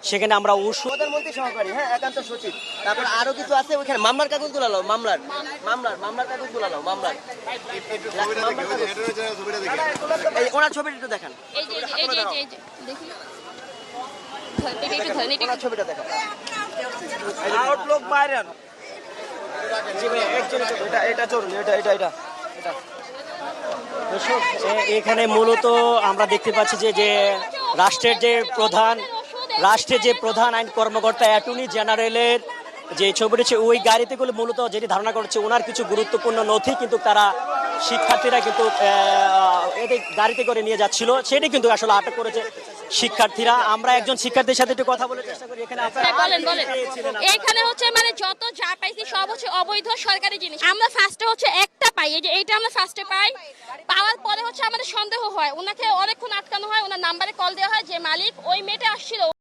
সেখানে আমরা প্রধানমন্ত্রী সহকারী, হ্যাঁ, একান্ত সচিব। তারপর আরো কিছু আছে ওখানে, মামলার কাগজ গুলালো, মামলার কাগজ গুলালো, মামলার এই ওনার ছবিটা একটু দেখান, ওনার ছবিটা দেখান। Outlook viral. দর্শক, এখানে মূলত আমরা দেখতে পাচ্ছি যে রাষ্ট্রের যে প্রধান আইন কর্মকর্তা অ্যাটর্নি জেনারেলের যে ছবিটি ওই গাড়িতে করে মূলত যেটি ধারণা করছে ওনার কিছু গুরুত্বপূর্ণ নথি কিন্তু তারা শিক্ষার্থীরা কিন্তু এদের গাড়িতে করে নিয়ে যাচ্ছিল, সেটি কিন্তু আসলে আটক করেছে শিক্ষার্থীরা। আমরা একজন শিক্ষার্থীর সাথে একটু কথা বলে চেষ্টা করি। এখানে এখানে হচ্ছে মানে যত যা পাইছি সব হচ্ছে অবৈধ সরকারি জিনিস। আমরা ফার্স্টে হচ্ছে একটা পাই, এই যে এইটা আমরা ফার্স্টে পাই, পাওয়ার পরে হচ্ছে আমাদের সন্দেহ হয়, ওনাকে অনেকক্ষণ আটকানো হয়, ওনার নাম্বারে কল দেওয়া হয় যে মালিক ওই মেয়েটা আসছিল।